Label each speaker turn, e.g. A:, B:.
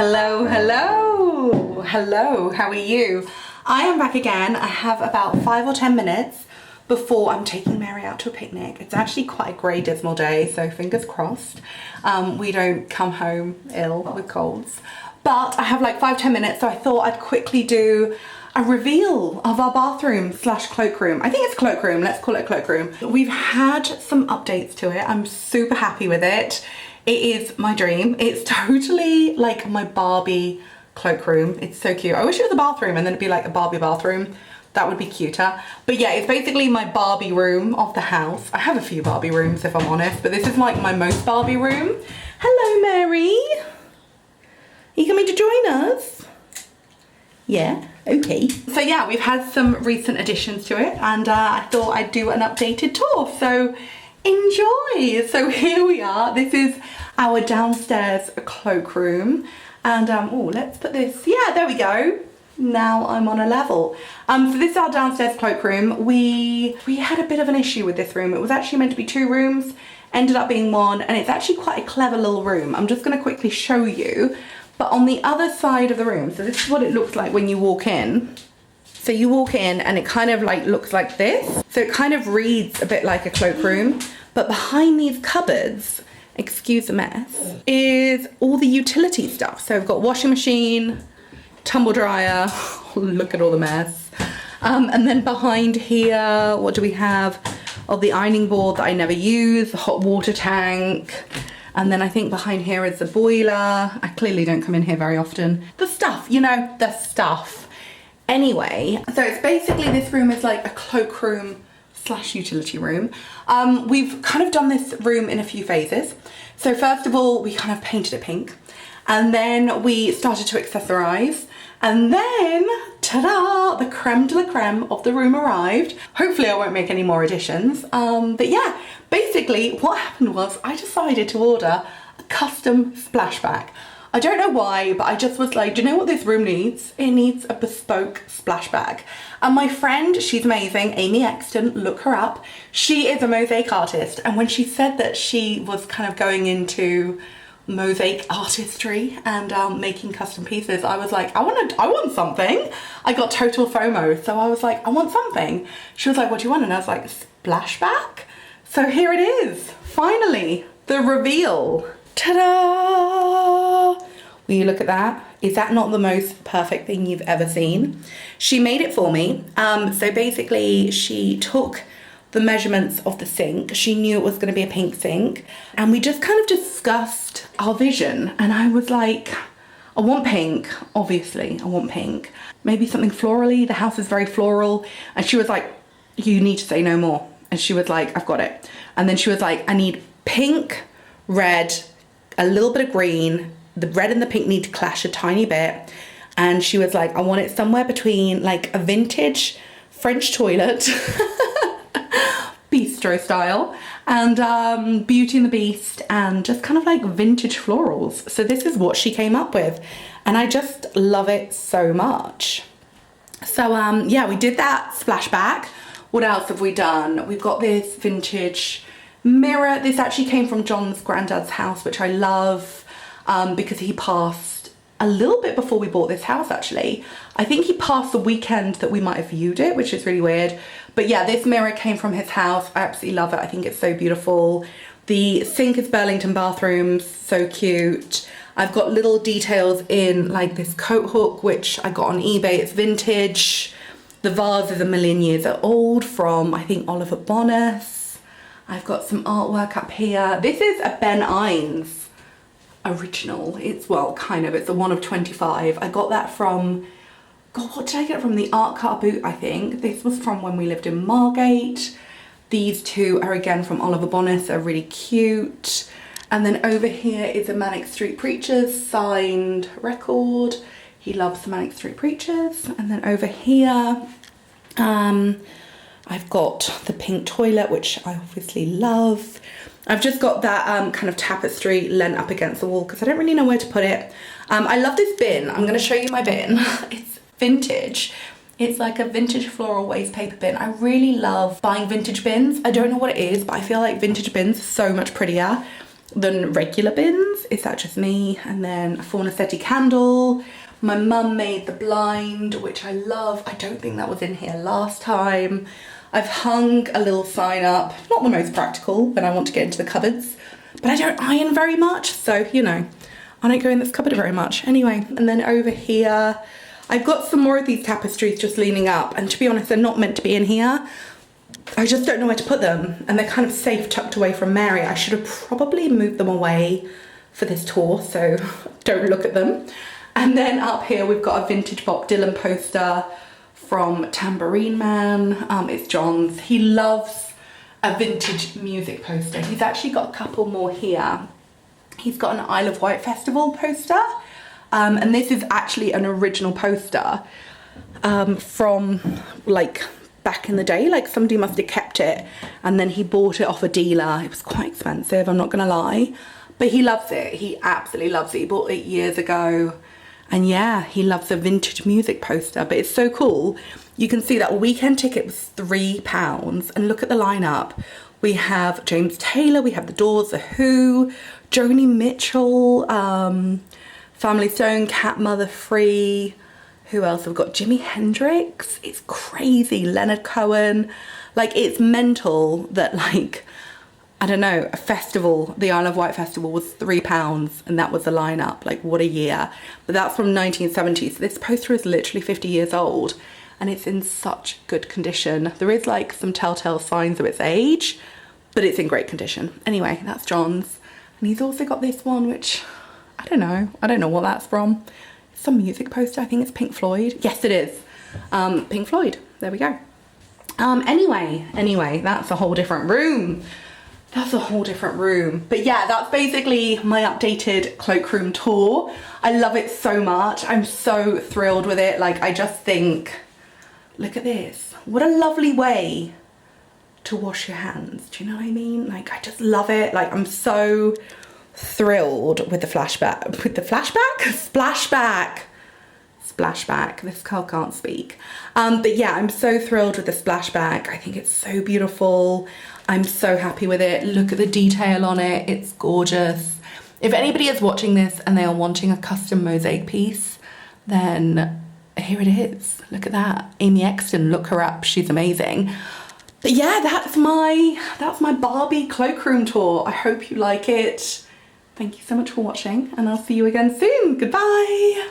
A: Hello, hello, hello, how are you? I am back again. I have about 5 or 10 minutes before I'm taking Mary out to a picnic. It's actually quite a grey dismal day, so fingers crossed we don't come home ill with colds. But I have like 5-10 minutes, so I thought I'd quickly do a reveal of our bathroom slash cloakroom. I think it's cloakroom, let's call it cloakroom. We've had some updates to it. I'm super happy with it. It is my dream. It's totally like my Barbie cloakroom. It's so cute. I wish it was a bathroom and then it'd be like a Barbie bathroom. That would be cuter. But yeah, it's basically my Barbie room of the house. I have a few Barbie rooms if I'm honest, but this is like my most Barbie room. Hello, Mary. Are you coming to join us? Yeah, okay. So yeah, we've had some recent additions to it and I thought I'd do an updated tour. So enjoy. So here we are. This is our downstairs cloakroom. And oh, let's put this, yeah, there we go. Now I'm on a level. So this is our downstairs cloakroom. We had a bit of an issue with this room. It was actually meant to be 2 rooms, ended up being 1, and it's actually quite a clever little room. I'm just gonna quickly show you. But on the other side of the room, so this is what it looks like when you walk in. So you walk in and it kind of like looks like this. So it kind of reads a bit like a cloakroom, but behind these cupboards, excuse the mess, is all the utility stuff. So we've got washing machine, tumble dryer, look at all the mess. And then behind here, what do we have? Oh, the ironing board that I never use, the hot water tank. And then I think behind here is the boiler. I clearly don't come in here very often. The stuff, you know, the stuff. Anyway, so it's basically, this room is like a cloakroom slash utility room. We've kind of done this room in a few phases. So first of all, we kind of painted it pink. And then we started to accessorize. And then, ta-da, the creme de la creme of the room arrived. Hopefully I won't make any more additions. But yeah, basically what happened was I decided to order a custom splashback. I don't know why, but I just was like, do you know what this room needs? It needs a bespoke splashback. And my friend, she's amazing, Amy Exton, look her up. She is a mosaic artist. And when she said that she was kind of going into mosaic artistry and making custom pieces, I was like, I want something. I got total FOMO. So I was like, I want something. She was like, what do you want? And I was like, splashback? So here it is, finally, the reveal. Ta-da! Will you look at that? Is that not the most perfect thing you've ever seen? She made it for me. So basically she took the measurements of the sink. She knew it was going to be a pink sink. And we just kind of discussed our vision. And I was like, I want pink, obviously, I want pink. Maybe something florally, the house is very floral. And she was like, you need to say no more. And she was like, I've got it. And then she was like, I need pink, red, a little bit of green. The red and the pink need to clash a tiny bit. And she was like, I want it somewhere between like a vintage French toilet, bistro style, and Beauty and the Beast, and just kind of like vintage florals. So this is what she came up with. And I just love it so much. So yeah, we did that splashback. What else have we done? We've got this vintage mirror. This actually came from John's granddad's house, which I love because he passed a little bit before we bought this house, actually. I think he passed the weekend that we might have viewed it, which is really weird. But yeah, this mirror came from his house. I absolutely love it. I think it's so beautiful. The sink is Burlington Bathrooms, so cute. I've got little details in like this coat hook, which I got on eBay. It's vintage. The vase is a million years old from, I think, Oliver Bonas. I've got some artwork up here. This is a Ben Ines original. It's, well, kind of, it's a 1 of 25. I got that from, God, what did I get from? The Art Car Boot, I think. This was from when we lived in Margate. These two are again from Oliver Bonas. They're really cute. And then over here is a Manic Street Preachers signed record. He loves the Manic Street Preachers. And then over here, I've got the pink toilet, which I obviously love. I've just got that kind of tapestry lent up against the wall because I don't really know where to put it. I love this bin. I'm going to show you my bin. It's vintage. It's like a vintage floral waste paper bin. I really love buying vintage bins. I don't know what it is, but I feel like vintage bins are so much prettier. than regular bins. Is that just me? And then a Fornasetti candle. My mum made the blind, which I love. I don't think that was in here last time. I've hung a little sign up, not the most practical when I want to get into the cupboards, but I don't iron very much, so you know, I don't go in this cupboard very much. Anyway, and then over here, I've got some more of these tapestries just leaning up, and to be honest, they're not meant to be in here. I just don't know where to put them, and they're kind of safe tucked away from Mary. I should have probably moved them away for this tour, so don't look at them. And then up here, we've got a vintage Bob Dylan poster from Tambourine Man. It's John's. He loves a vintage music poster. He's actually got a couple more here. He's got an Isle of Wight Festival poster. And this is actually an original poster from like back in the day. Like somebody must have kept it and then he bought it off a dealer. It was quite expensive, I'm not gonna lie. But he loves it. He absolutely loves it. He bought it years ago. And yeah, he loves a vintage music poster, but it's so cool. You can see that weekend ticket was £3, and look at the lineup. We have James Taylor, we have The Doors, The Who, Joni Mitchell, Family Stone, Cat Mother Free. Who else? We've got Jimi Hendrix. It's crazy. Leonard Cohen. Like, it's mental that, like, I don't know, a festival, the Isle of Wight Festival was £3 and that was the lineup. Like, what a year. But that's from 1970. So this poster is literally 50 years old and it's in such good condition. There is like some telltale signs of its age, but it's in great condition. Anyway, that's John's. And he's also got this one, which I don't know what that's from. Some music poster, I think it's Pink Floyd. Yes, it is. Pink Floyd, there we go. Anyway, that's a whole different room. That's a whole different room. But yeah, that's basically my updated cloakroom tour. I love it so much. I'm so thrilled with it. Like, I just think, look at this. What a lovely way to wash your hands. Do you know what I mean? Like, I just love it. Like, I'm so thrilled with the flashback. With the flashback? Splashback. Splashback. This girl can't speak. But yeah, I'm so thrilled with the splashback. I think it's so beautiful. I'm so happy with it. Look at the detail on it. It's gorgeous. If anybody is watching this and they are wanting a custom mosaic piece, then here it is. Look at that. Amy Exton, look her up. She's amazing. But yeah, that's my Barbie cloakroom tour. I hope you like it. Thank you so much for watching and I'll see you again soon. Goodbye.